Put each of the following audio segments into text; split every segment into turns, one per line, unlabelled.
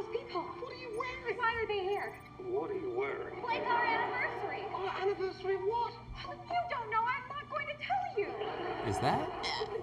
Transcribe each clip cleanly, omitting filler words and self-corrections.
those people?
What are you wearing?
Why are they here?
What are you wearing?
Like our anniversary.
Our anniversary of what?
You don't know. I'm not going to tell you.
Is that?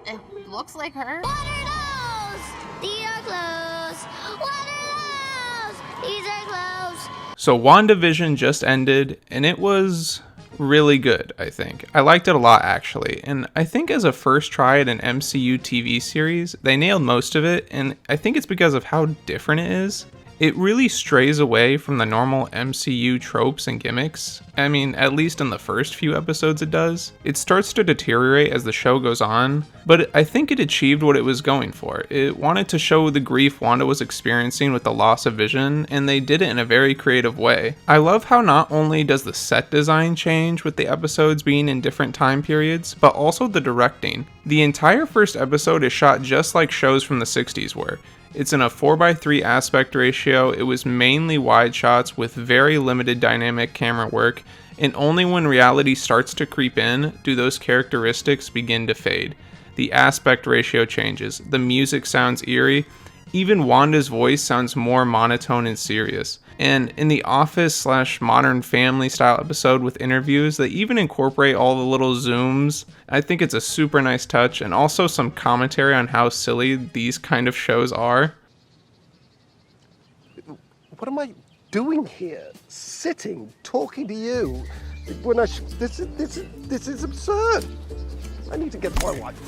It looks like her.
What are those? These are clothes. What are those? These are clothes.
So WandaVision just ended, and it was really good, I think. I liked it a lot, actually, and I think as a first try at an MCU TV series, they nailed most of it, and I think it's because of how different it is. It really strays away from the normal MCU tropes and gimmicks. I mean, at least in the first few episodes it does. It starts to deteriorate as the show goes on, but I think it achieved what it was going for. It wanted to show the grief Wanda was experiencing with the loss of Vision, and they did it in a very creative way. I love how not only does the set design change with the episodes being in different time periods, but also the directing. The entire first episode is shot just like shows from the 60s were. It's in a 4:3 aspect ratio. It was mainly wide shots with very limited dynamic camera work, and only when reality starts to creep in do those characteristics begin to fade. The aspect ratio changes, the music sounds eerie, even Wanda's voice sounds more monotone and serious. And in the Office/Modern Family style episode with interviews, they even incorporate all the little zooms. I think it's a super nice touch, and also some commentary on how silly these kind of shows are.
What am I doing here? Sitting, talking to you? When this is absurd. I need to get my wife.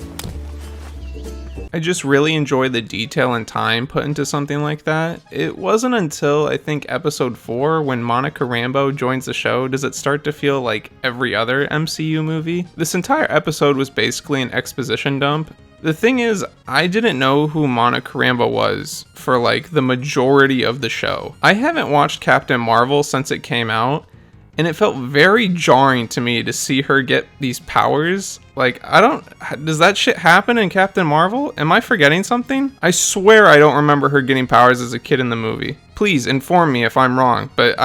I just really enjoy the detail and time put into something like that. It wasn't until I think episode 4 when Monica Rambeau joins the show does it start to feel like every other MCU movie. This entire episode was basically an exposition dump. The thing is, I didn't know who Monica Rambeau was for like the majority of the show. I haven't watched Captain Marvel since it came out, and it felt very jarring to me to see her get these powers. Like, does that shit happen in Captain Marvel? Am I forgetting something? I swear I don't remember her getting powers as a kid in the movie. Please inform me if I'm wrong, but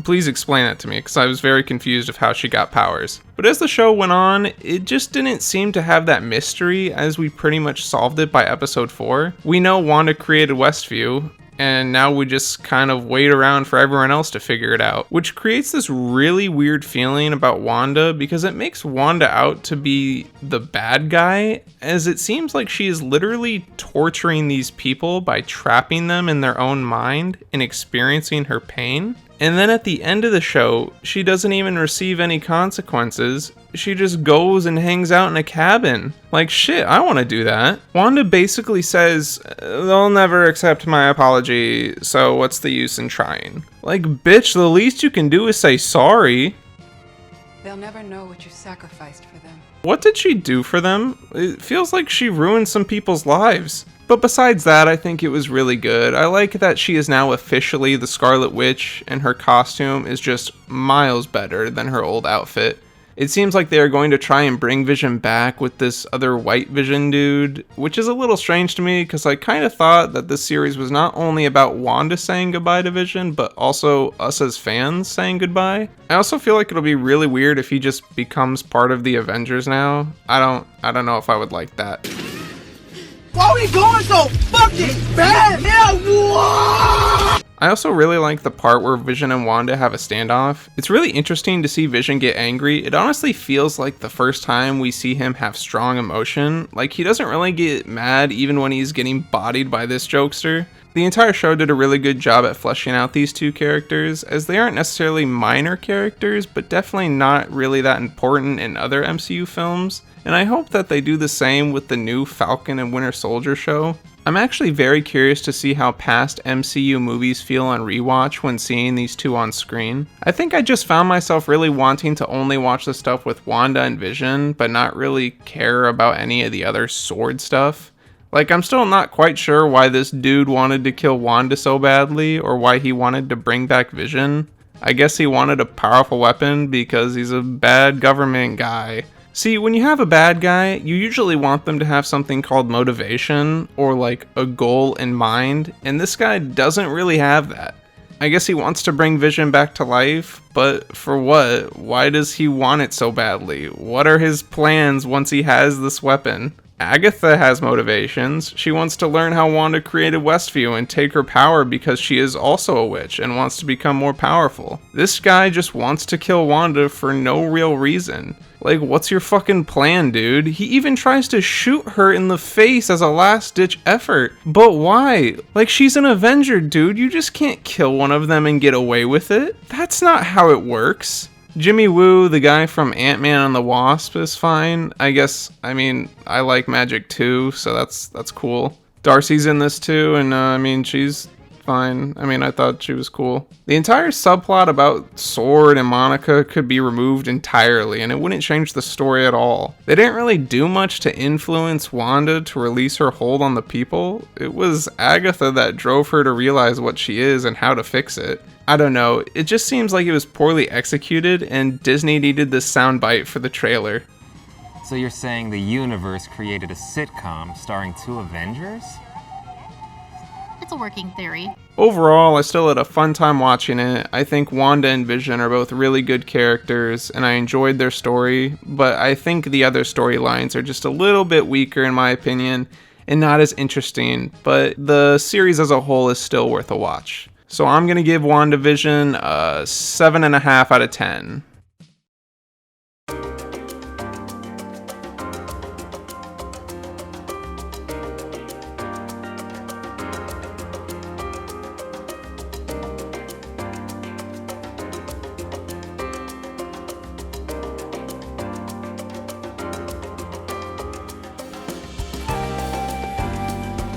please explain that to me, because I was very confused of how she got powers. But as the show went on, it just didn't seem to have that mystery, as we pretty much solved it by episode 4. We know Wanda created Westview, and now we just kind of wait around for everyone else to figure it out, which creates this really weird feeling about Wanda because it makes Wanda out to be the bad guy, as it seems like she is literally torturing these people by trapping them in their own mind and experiencing her pain. And then at the end of the show, she doesn't even receive any consequences. She just goes and hangs out in a cabin. Like, shit, I want to do that. Wanda basically says, they'll never accept my apology, so what's the use in trying? Like, bitch, the least you can do is say sorry.
They'll never know what you sacrificed for them.
What did she do for them? It feels like she ruined some people's lives. But besides that, I think it was really good. I like that she is now officially the Scarlet Witch, and her costume is just miles better than her old outfit. It seems like they are going to try and bring Vision back with this other white Vision dude, which is a little strange to me because I kind of thought that this series was not only about Wanda saying goodbye to Vision, but also us as fans saying goodbye. I also feel like it'll be really weird if he just becomes part of the Avengers now. I don't know if I would like that.
Why are we going so fucking bad? Yeah, what?
I also really like the part where Vision and Wanda have a standoff. It's really interesting to see Vision get angry. It honestly feels like the first time we see him have strong emotion. Like, he doesn't really get mad even when he's getting bodied by this jokester. The entire show did a really good job at fleshing out these two characters, as they aren't necessarily minor characters, but definitely not really that important in other MCU films. And I hope that they do the same with the new Falcon and Winter Soldier show. I'm actually very curious to see how past MCU movies feel on rewatch when seeing these two on screen. I think I just found myself really wanting to only watch the stuff with Wanda and Vision, but not really care about any of the other sword stuff. Like, I'm still not quite sure why this dude wanted to kill Wanda so badly, or why he wanted to bring back Vision. I guess he wanted a powerful weapon because he's a bad government guy. See, when you have a bad guy, you usually want them to have something called motivation, or like a goal in mind, and this guy doesn't really have that. I guess he wants to bring Vision back to life, but for what? Why does he want it so badly? What are his plans once he has this weapon? Agatha has motivations. She wants to learn how Wanda created Westview and take her power because she is also a witch and wants to become more powerful. This guy just wants to kill Wanda for no real reason. Like, what's your fucking plan, dude? He even tries to shoot her in the face as a last-ditch effort. But why? Like, she's an Avenger, dude. You just can't kill one of them and get away with it. That's not how it works. Jimmy Woo, the guy from Ant-Man and the Wasp, is fine. I guess, I mean, I like Magic too, so that's cool. Darcy's in this too, and I mean, she's fine. I mean, I thought she was cool. The entire subplot about Sword and Monica could be removed entirely, and it wouldn't change the story at all. They didn't really do much to influence Wanda to release her hold on the people. It was Agatha that drove her to realize what she is and how to fix it. I don't know, it just seems like it was poorly executed, and Disney needed this soundbite for the trailer.
So you're saying the universe created a sitcom starring 2 Avengers?
It's a working theory.
Overall, I still had a fun time watching it. I think Wanda and Vision are both really good characters, and I enjoyed their story, but I think the other storylines are just a little bit weaker in my opinion, and not as interesting, but the series as a whole is still worth a watch. So I'm going to give WandaVision a 7.5 out of 10.